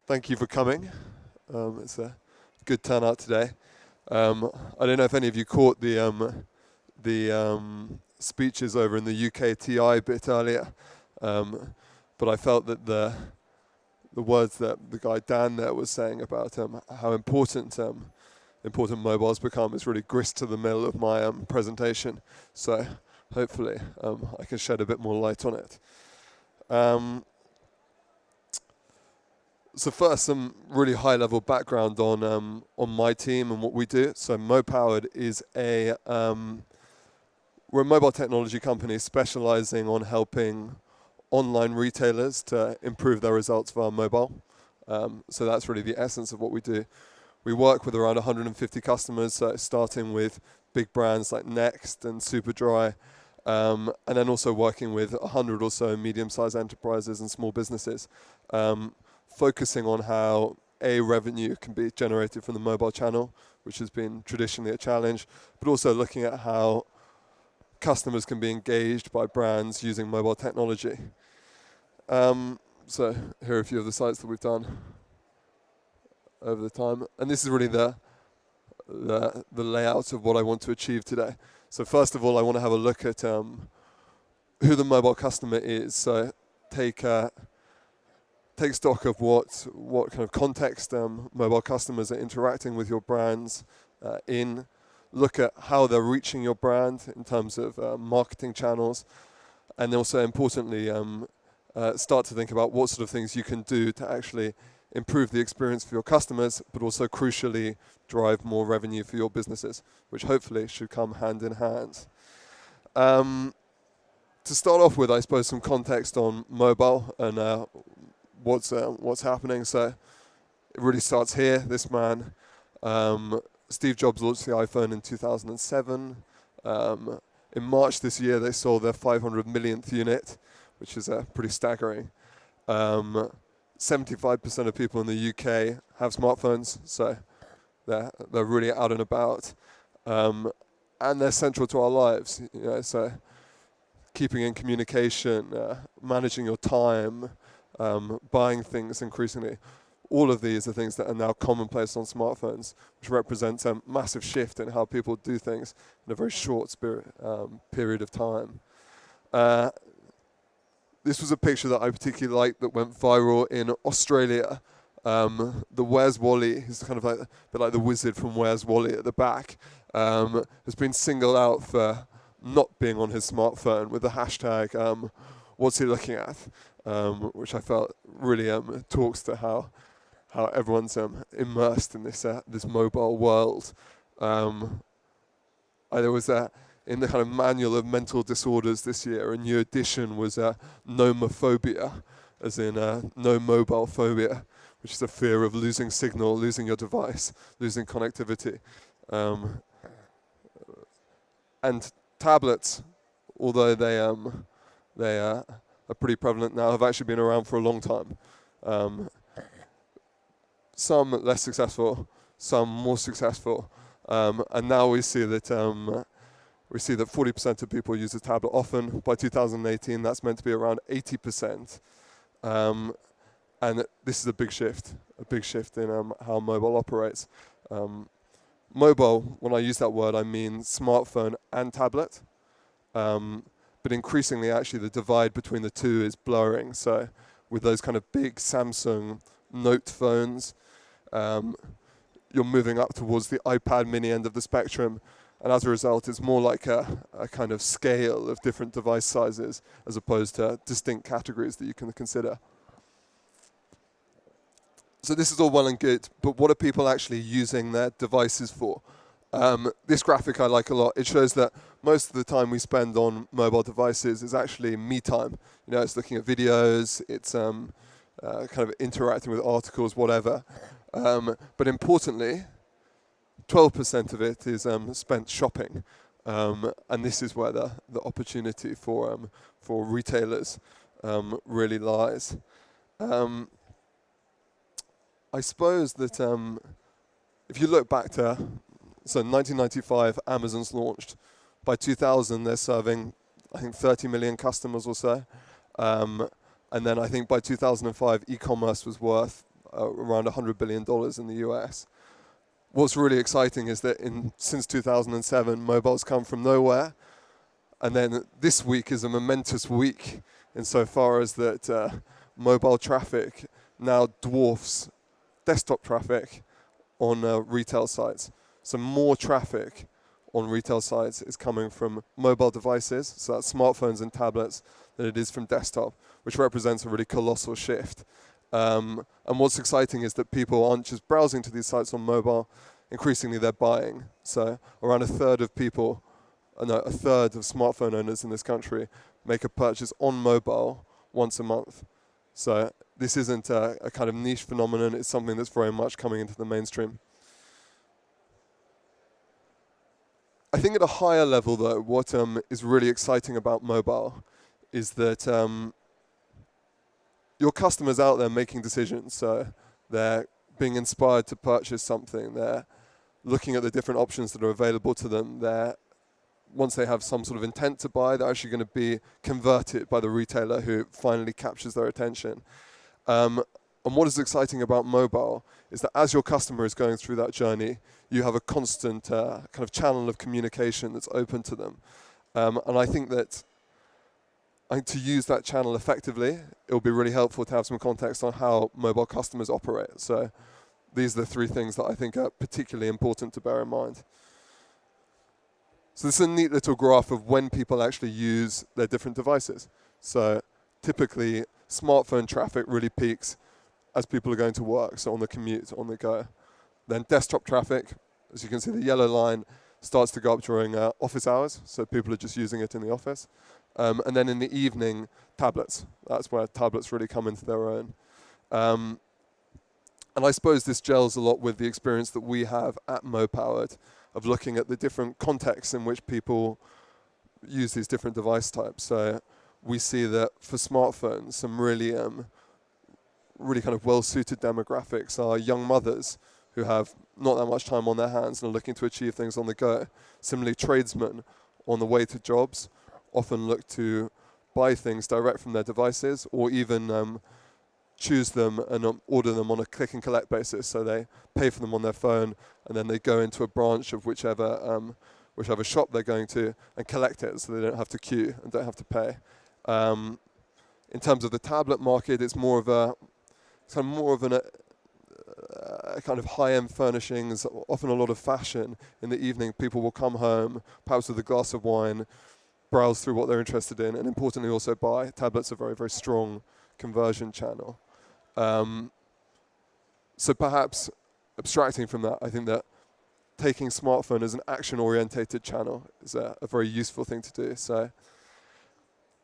Thank you for coming. It's a good turnout today. I don't know if any of you caught the speeches over in the UKTI bit earlier, but I felt that the words that the guy Dan there was saying about how important mobiles become is really grist to the mill of my presentation. So hopefully I can shed a bit more light on it. So first, some really high-level background on my team and what we do. So MoPowered is we're a mobile technology company specializing on helping online retailers to improve their results via mobile. So that's really the essence of what we do. We work with around 150 customers, so starting with big brands like Next and Superdry, and then also working with 100 or so medium-sized enterprises and small businesses. Focusing on how revenue can be generated from the mobile channel, which has been traditionally a challenge, but also looking at how customers can be engaged by brands using mobile technology. So here are a few of the sites that we've done over the time, and this is really the layout of what I want to achieve today. So first of all, I want to have a look at who the mobile customer is. So take stock of what kind of context mobile customers are interacting with your brands in. Look at how they're reaching your brand in terms of marketing channels, and also importantly, start to think about what sort of things you can do to actually improve the experience for your customers, but also crucially drive more revenue for your businesses, which hopefully should come hand in hand. To start off with, I suppose some context on mobile and what's happening. So it really starts here. This man, Steve Jobs, launched the iPhone in 2007. In March this year, they sold their 500 millionth unit, which is pretty staggering. 75% of people in the UK have smartphones, so they're really out and about, and they're central to our lives. So keeping in communication, managing your time, buying things increasingly. All of these are things that are now commonplace on smartphones, which represents a massive shift in how people do things in a very short period of time. This was a picture that I particularly liked that went viral in Australia. The Where's Wally, who's kind of like a bit like the wizard from Where's Wally at the back, has been singled out for not being on his smartphone with the hashtag what's he looking at, which I felt really talks to how everyone's immersed in this mobile world. There was in the kind of manual of mental disorders this year, a new addition was nomophobia, as in no mobile phobia, which is a fear of losing signal, losing your device, losing connectivity. And tablets, although they are pretty prevalent now, have actually been around for a long time. Some less successful, some more successful, and now we see that 40% of people use a tablet often. By 2018, that's meant to be around 80%, and this is a big shift in how mobile operates. Mobile, when I use that word, I mean smartphone and tablet. But increasingly, actually, the divide between the two is blurring. So with those kind of big Samsung Note phones, you're moving up towards the iPad mini end of the spectrum. And as a result, it's more like a kind of scale of different device sizes as opposed to distinct categories that you can consider. So this is all well and good, but what are people actually using their devices for? This graphic I like a lot. It shows that most of the time we spend on mobile devices is actually me time. It's looking at videos, it's kind of interacting with articles, whatever. But importantly, 12% of it is spent shopping, and this is where the opportunity for retailers really lies. I suppose that if you look back to 1995, Amazon's launched. By 2000, they're serving, I think, 30 million customers or so. And then I think by 2005, e-commerce was worth around $100 billion in the US. What's really exciting is that since 2007, mobile's come from nowhere. And then this week is a momentous week insofar as that mobile traffic now dwarfs desktop traffic on retail sites. So more traffic on retail sites is coming from mobile devices, so that's smartphones and tablets, than it is from desktop, which represents a really colossal shift. And what's exciting is that people aren't just browsing to these sites on mobile, increasingly they're buying. So around a third of smartphone owners in this country make a purchase on mobile once a month. So this isn't a kind of niche phenomenon, it's something that's very much coming into the mainstream. I think at a higher level though, what is really exciting about mobile is that your customers out there making decisions. So they're being inspired to purchase something, they're looking at the different options that are available to them, once they have some sort of intent to buy, they're actually going to be converted by the retailer who finally captures their attention. And what is exciting about mobile is that as your customer is going through that journey, you have a constant kind of channel of communication that's open to them. And I think to use that channel effectively, it will be really helpful to have some context on how mobile customers operate. So these are the three things that I think are particularly important to bear in mind. So this is a neat little graph of when people actually use their different devices. So typically, smartphone traffic really peaks as people are going to work, so on the commute, on the go. Then desktop traffic, as you can see, the yellow line starts to go up during office hours, so people are just using it in the office. And then in the evening, tablets. That's where tablets really come into their own. And I suppose this gels a lot with the experience that we have at MoPowered of looking at the different contexts in which people use these different device types. So we see that for smartphones, some really kind of well-suited demographics are young mothers who have not that much time on their hands and are looking to achieve things on the go. Similarly, tradesmen on the way to jobs often look to buy things direct from their devices or even choose them and order them on a click and collect basis. So they pay for them on their phone and then they go into a branch of whichever shop they're going to and collect it so they don't have to queue and don't have to pay. In terms of the tablet market, it's more of a kind of high-end furnishings, often a lot of fashion. In the evening, people will come home, perhaps with a glass of wine, browse through what they're interested in, and importantly also buy. Tablets are a very, very strong conversion channel. So perhaps abstracting from that, I think that taking smartphone as an action-orientated channel is a very useful thing to do. So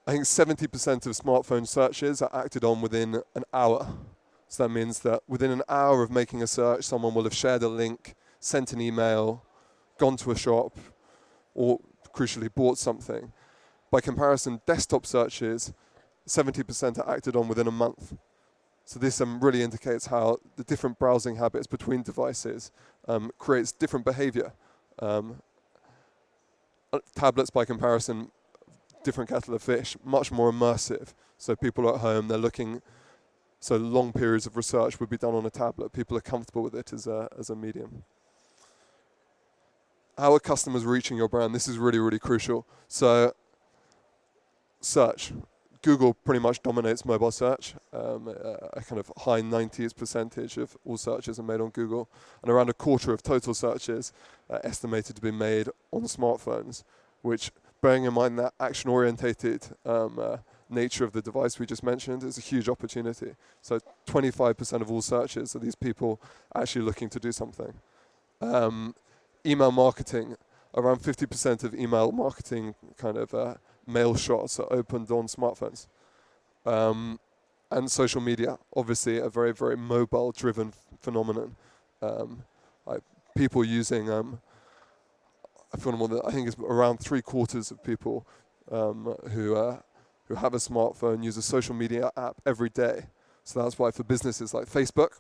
I think 70% of smartphone searches are acted on within an hour. So that means that within an hour of making a search, someone will have shared a link, sent an email, gone to a shop, or crucially bought something. By comparison, desktop searches, 70% are acted on within a month. So this really indicates how the different browsing habits between devices creates different behavior. Tablets, by comparison, different kettle of fish, much more immersive. So people are at home, they're looking, so long periods of research would be done on a tablet. People are comfortable with it as a medium. How are customers reaching your brand? This is really, really crucial. So search. Google pretty much dominates mobile search. A kind of high 90s percentage of all searches are made on Google. And around a quarter of total searches are estimated to be made on smartphones, which, bearing in mind that action-orientated nature of the device we just mentioned, is a huge opportunity. So 25% of all searches are these people actually looking to do something. Email marketing, around 50% of email marketing kind of mail shots are opened on smartphones. And social media, obviously a very, very mobile-driven phenomenon. People using, I think it's around 3/4 of people who have a smartphone use a social media app every day. So that's why for businesses like Facebook,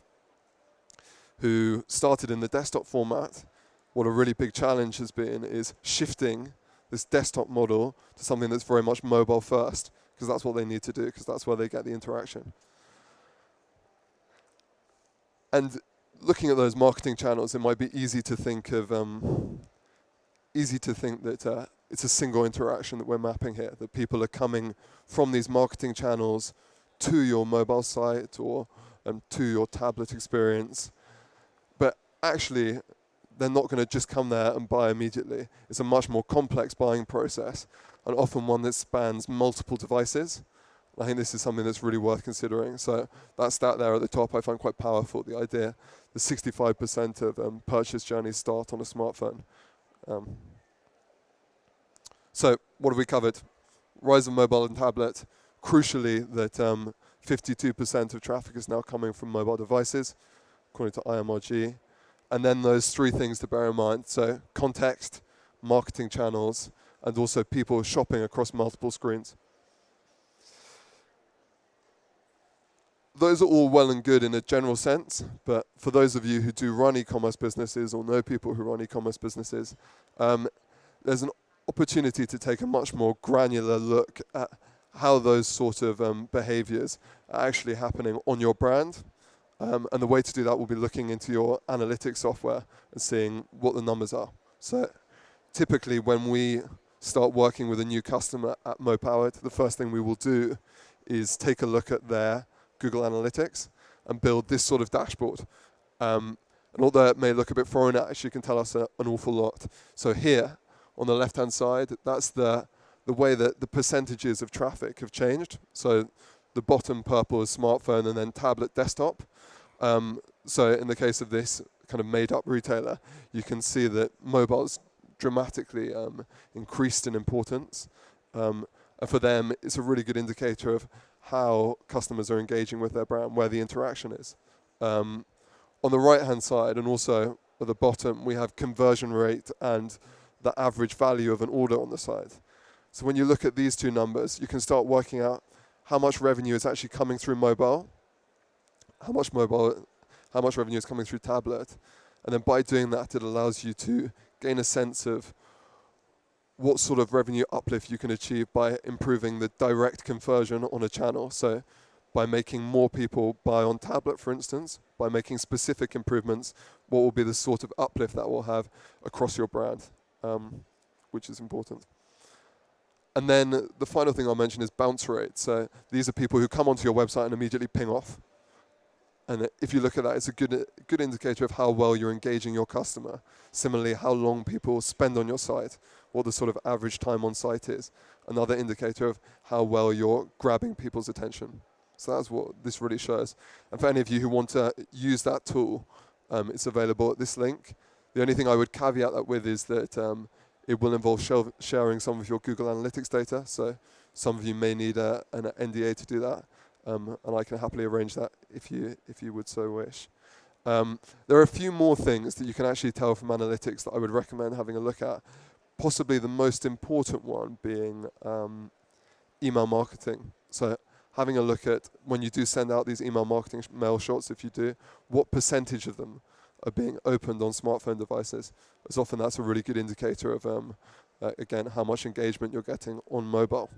who started in the desktop format, what a really big challenge has been is shifting this desktop model to something that's very much mobile first, because that's what they need to do, because that's where they get the interaction. And looking at those marketing channels, it might be easy to think that it's a single interaction that we're mapping here, that people are coming from these marketing channels to your mobile site or to your tablet experience. But actually, they're not going to just come there and buy immediately. It's a much more complex buying process, and often one that spans multiple devices. I think this is something that's really worth considering. So that stat there at the top I find quite powerful, the idea that 65% of purchase journeys start on a smartphone. So what have we covered? Rise of mobile and tablet. Crucially, that 52% of traffic is now coming from mobile devices, according to IMRG. And then those three things to bear in mind. So context, marketing channels, and also people shopping across multiple screens. Those are all well and good in a general sense, but for those of you who do run e-commerce businesses or know people who run e-commerce businesses, there's an opportunity to take a much more granular look at how those sort of behaviors are actually happening on your brand. And the way to do that will be looking into your analytics software and seeing what the numbers are. So typically when we start working with a new customer at MoPowered, the first thing we will do is take a look at their Google Analytics and build this sort of dashboard. And although it may look a bit foreign, it actually can tell us an awful lot. So here, on the left-hand side, that's the way that the percentages of traffic have changed. So the bottom purple is smartphone and then tablet desktop. So in the case of this kind of made-up retailer, you can see that mobile's dramatically increased in importance. And for them, it's a really good indicator of how customers are engaging with their brand, where the interaction is. On the right-hand side and also at the bottom, we have conversion rate and the average value of an order on the side. So when you look at these two numbers, you can start working out how much revenue is actually coming through mobile, how much revenue is coming through tablet, and then by doing that, it allows you to gain a sense of what sort of revenue uplift you can achieve by improving the direct conversion on a channel. So by making more people buy on tablet, for instance, by making specific improvements, what will be the sort of uplift that will have across your brand, which is important. And then the final thing I'll mention is bounce rate. So these are people who come onto your website and immediately ping off. And if you look at that, it's a good indicator of how well you're engaging your customer. Similarly, how long people spend on your site, what the sort of average time on site is. Another indicator of how well you're grabbing people's attention. So that's what this really shows. And for any of you who want to use that tool, it's available at this link. The only thing I would caveat that with is that it will involve sharing some of your Google Analytics data. So some of you may need an NDA to do that. And I can happily arrange that if you would so wish. There are a few more things that you can actually tell from analytics that I would recommend having a look at. Possibly the most important one being email marketing. So having a look at when you do send out these email marketing mail shots, if you do, what percentage of them are being opened on smartphone devices. As often that's a really good indicator of, again, how much engagement you're getting on mobile.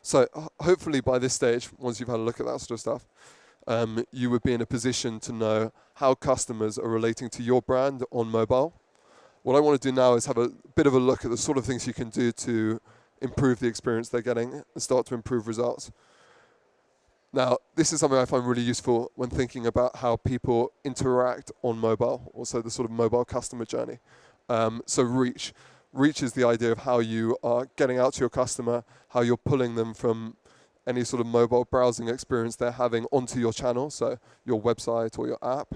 So hopefully by this stage, once you've had a look at that sort of stuff, you would be in a position to know how customers are relating to your brand on mobile. What I want to do now is have a bit of a look at the sort of things you can do to improve the experience they're getting and start to improve results. Now, this is something I find really useful when thinking about how people interact on mobile, also the sort of mobile customer journey. So reach. Reach is the idea of how you are getting out to your customer, how you're pulling them from any sort of mobile browsing experience they're having onto your channel, so your website or your app.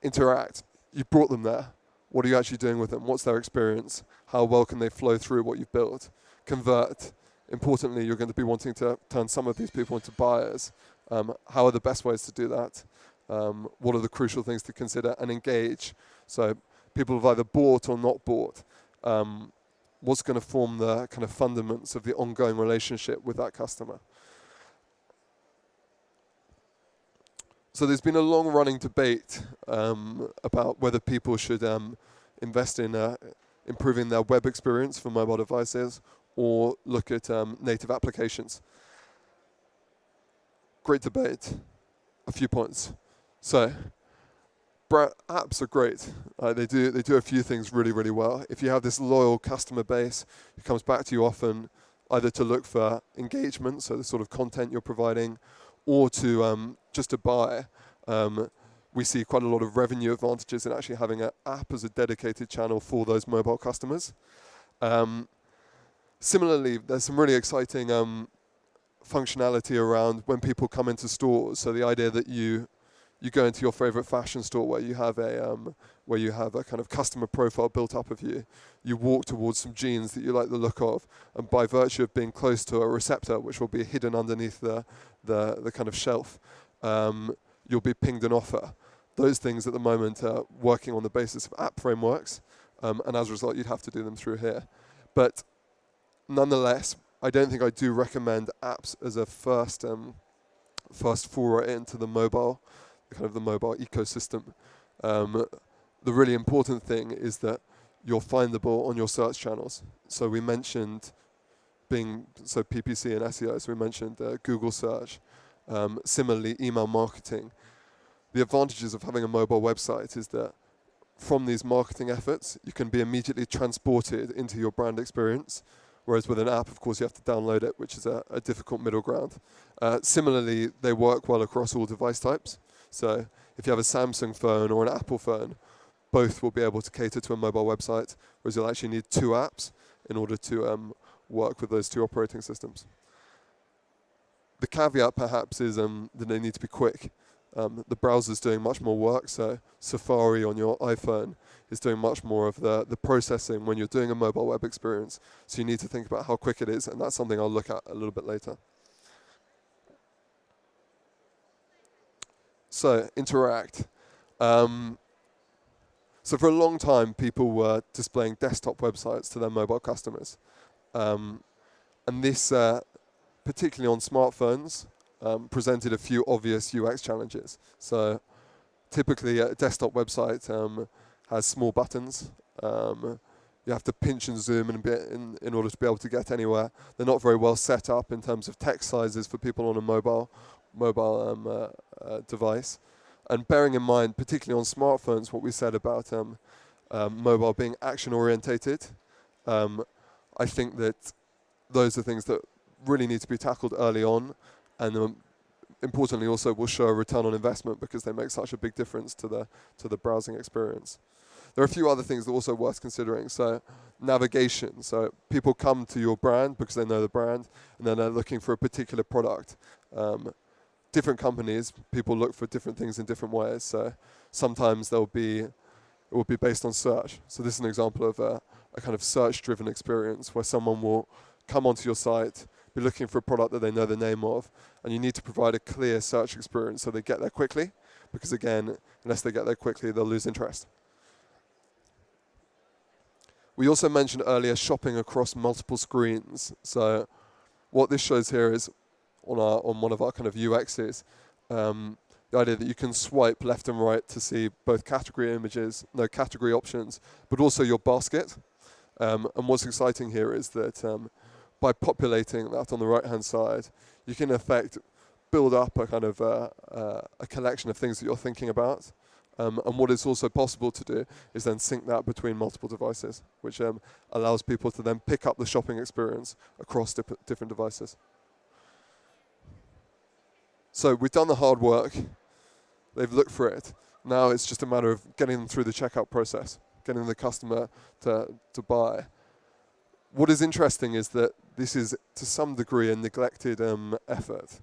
Interact. You brought them there. What are you actually doing with them? What's their experience? How well can they flow through what you've built? Convert. Importantly, you're going to be wanting to turn some of these people into buyers. How are the best ways to do that? What are the crucial things to consider? And engage. So people have either bought or not bought. What's going to form the kind of fundaments of the ongoing relationship with that customer. So there's been a long-running debate about whether people should invest in improving their web experience for mobile devices or look at native applications. Great debate. A few points. So apps are great. They do a few things really, really well. If you have this loyal customer base who comes back to you often, either to look for engagement, so the sort of content you're providing, or to just to buy, we see quite a lot of revenue advantages in actually having an app as a dedicated channel for those mobile customers. Similarly, there's some really exciting functionality around when people come into stores. So the idea that you go into your favorite fashion store where you have a kind of customer profile built up of you. You walk towards some jeans that you like the look of, and by virtue of being close to a receptor, which will be hidden underneath the kind of shelf, you'll be pinged an offer. Those things at the moment are working on the basis of app frameworks, and as a result, you'd have to do them through here. But nonetheless, I don't think I do recommend apps as a first foray into the mobile ecosystem. The really important thing is that you're findable on your search channels. So we mentioned PPC and SEO, so we mentioned Google search. Similarly, email marketing. The advantages of having a mobile website is that from these marketing efforts, you can be immediately transported into your brand experience. Whereas with an app, of course, you have to download it, which is a difficult middle ground. Similarly, they work well across all device types. So if you have a Samsung phone or an Apple phone, both will be able to cater to a mobile website, whereas you'll actually need two apps in order to work with those two operating systems. The caveat, perhaps, is that they need to be quick. The browser's doing much more work, so Safari on your iPhone is doing much more of the processing when you're doing a mobile web experience. So you need to think about how quick it is, and that's something I'll look at a little bit later. So, Interact. So for a long time, people were displaying desktop websites to their mobile customers. And this, particularly on smartphones, presented a few obvious UX challenges. So typically a desktop website has small buttons. You have to pinch and zoom in order to be able to get anywhere. They're not very well set up in terms of text sizes for people on a mobile device. And bearing in mind, particularly on smartphones, what we said about mobile being action-orientated, I think that those are things that really need to be tackled early on, and importantly also will show a return on investment because they make such a big difference to the browsing experience. There are a few other things that are also worth considering. So navigation. So people come to your brand because they know the brand, and then they're looking for a particular product. Different companies, people look for different things in different ways. So sometimes it will be based on search. So this is an example of a kind of search-driven experience where someone will come onto your site, be looking for a product that they know the name of, and you need to provide a clear search experience so they get there quickly, because again, unless they get there quickly, they'll lose interest. We also mentioned earlier shopping across multiple screens. So what this shows here is on one of our kind of UXs, the idea that you can swipe left and right to see both category options, but also your basket. And what's exciting here is that by populating that on the right-hand side, you can in effect build up a kind of a collection of things that you're thinking about. And what is also possible to do is then sync that between multiple devices, which allows people to then pick up the shopping experience across different devices. So we've done the hard work. They've looked for it. Now it's just a matter of getting them through the checkout process, getting the customer to buy. What is interesting is that this is, to some degree, a neglected effort.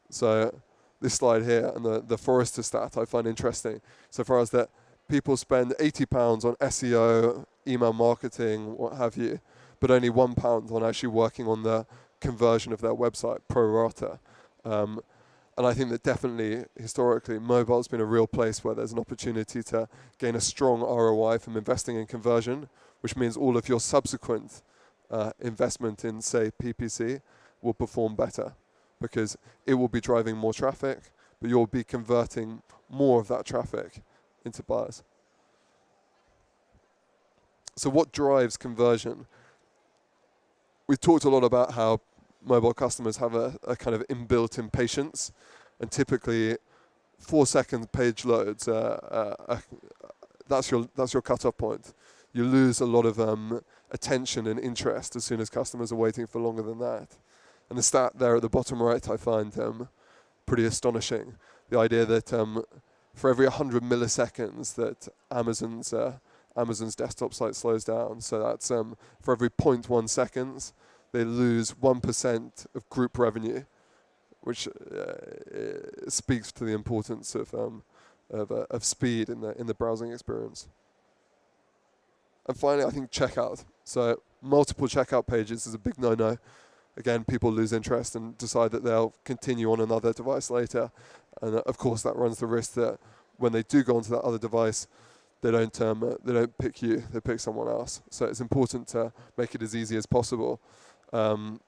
So this slide here and the Forrester stat I find interesting, so far as that people spend £80 on SEO, email marketing, what have you, but only £1 on actually working on the conversion of their website, pro rata. And I think that definitely, historically, mobile's been a real place where there's an opportunity to gain a strong ROI from investing in conversion, which means all of your subsequent investment in, say, PPC will perform better because it will be driving more traffic, but you'll be converting more of that traffic into buyers. So what drives conversion? We've talked a lot about how mobile customers have a kind of inbuilt impatience, and typically 4-second page loads, that's your cutoff point. You lose a lot of attention and interest as soon as customers are waiting for longer than that. And the stat there at the bottom right I find pretty astonishing. The idea that for every 100 milliseconds that Amazon's desktop site slows down, so that's for every 0.1 seconds, they lose 1% of group revenue, which speaks to the importance of speed in the browsing experience. And finally, I think checkout. So multiple checkout pages is a big no-no. Again, people lose interest and decide that they'll continue on another device later. And of course, that runs the risk that when they do go onto that other device, they don't pick you, they pick someone else. So it's important to make it as easy as possible. And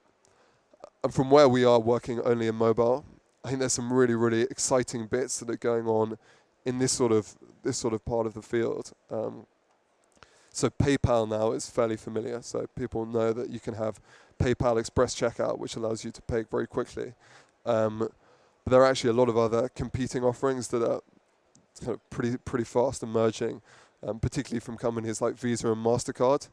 from where we are working only in mobile, I think there's some really, really exciting bits that are going on in this sort of part of the field. So PayPal now is fairly familiar. So people know that you can have PayPal Express Checkout, which allows you to pay very quickly. But there are actually a lot of other competing offerings that are kind of pretty fast emerging, particularly from companies like Visa and MasterCard,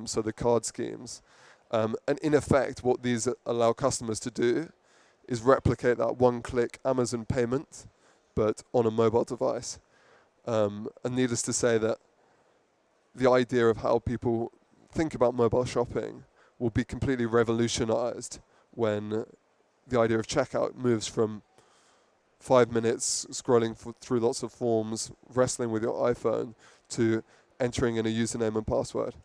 so the card schemes. And in effect, what these allow customers to do is replicate that one-click Amazon payment, but on a mobile device. And needless to say that the idea of how people think about mobile shopping will be completely revolutionized when the idea of checkout moves from 5 minutes scrolling through lots of forms, wrestling with your iPhone, to entering in a username and password.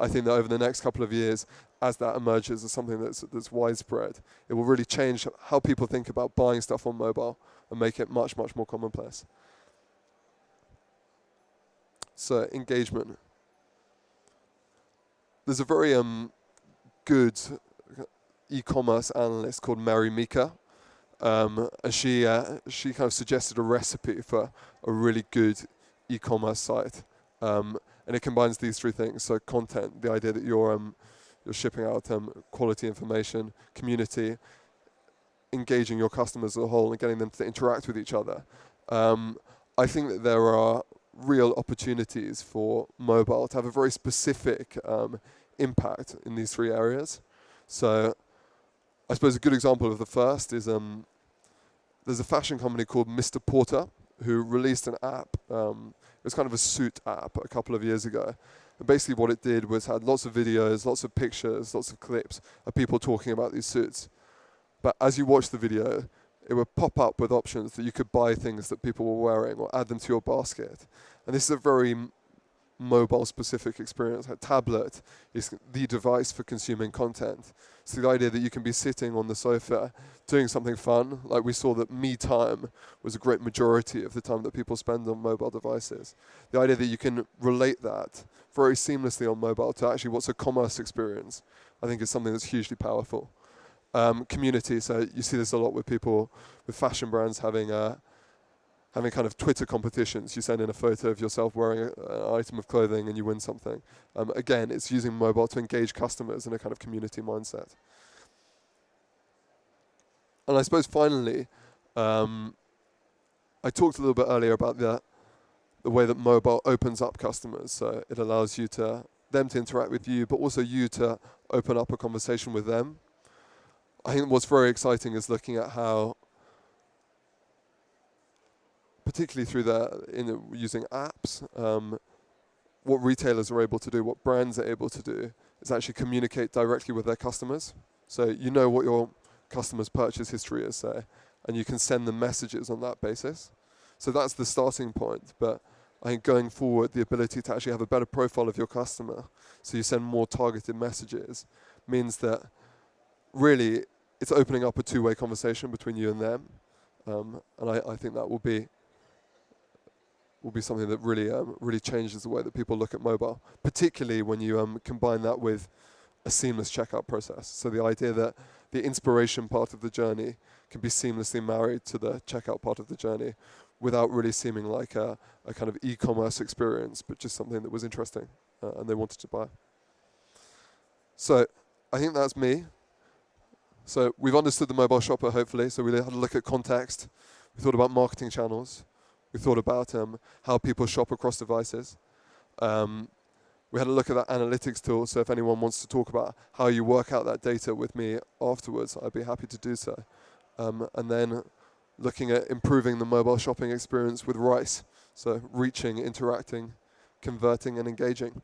I think that over the next couple of years, as that emerges as something that's widespread, it will really change how people think about buying stuff on mobile and make it much, much more commonplace. So engagement. There's a very good e-commerce analyst called Mary Meeker, and she kind of suggested a recipe for a really good e-commerce site, and it combines these three things. So content, the idea that you're shipping out quality information, community, engaging your customers as a whole and getting them to interact with each other. I think that there are real opportunities for mobile to have a very specific impact in these three areas. So I suppose a good example of the first is there's a fashion company called Mr. Porter who released an app. It was kind of a suit app a couple of years ago. And basically what it did was had lots of videos, lots of pictures, lots of clips of people talking about these suits. But as you watch the video, it would pop up with options that you could buy things that people were wearing or add them to your basket. And this is a very mobile-specific experience. A tablet is the device for consuming content. So the idea that you can be sitting on the sofa doing something fun, like we saw that me time was a great majority of the time that people spend on mobile devices. The idea that you can relate that very seamlessly on mobile to actually what's a commerce experience, I think is something that's hugely powerful. Community, so you see this a lot with people, with fashion brands having kind of Twitter competitions. You send in a photo of yourself wearing an item of clothing and you win something. Again, it's using mobile to engage customers in a kind of community mindset. And I suppose finally, I talked a little bit earlier about the way that mobile opens up customers. So it allows them to interact with you, but also you to open up a conversation with them. I think what's very exciting is looking at how, particularly through using apps, what retailers are able to do, what brands are able to do, is actually communicate directly with their customers. So you know what your customers' purchase history is, say, and you can send them messages on that basis. So that's the starting point. But I think going forward, the ability to actually have a better profile of your customer, so you send more targeted messages, means that really it's opening up a two-way conversation between you and them. And I think that will be something that really changes the way that people look at mobile, particularly when you combine that with a seamless checkout process. So the idea that the inspiration part of the journey can be seamlessly married to the checkout part of the journey without really seeming like a kind of e-commerce experience, but just something that was interesting and they wanted to buy. So I think that's me. So we've understood the mobile shopper, hopefully. So we had a look at context. We thought about marketing channels. We thought about how people shop across devices. We had a look at that analytics tool, so if anyone wants to talk about how you work out that data with me afterwards, I'd be happy to do so. And then looking at improving the mobile shopping experience with RICE, so reaching, interacting, converting, and engaging.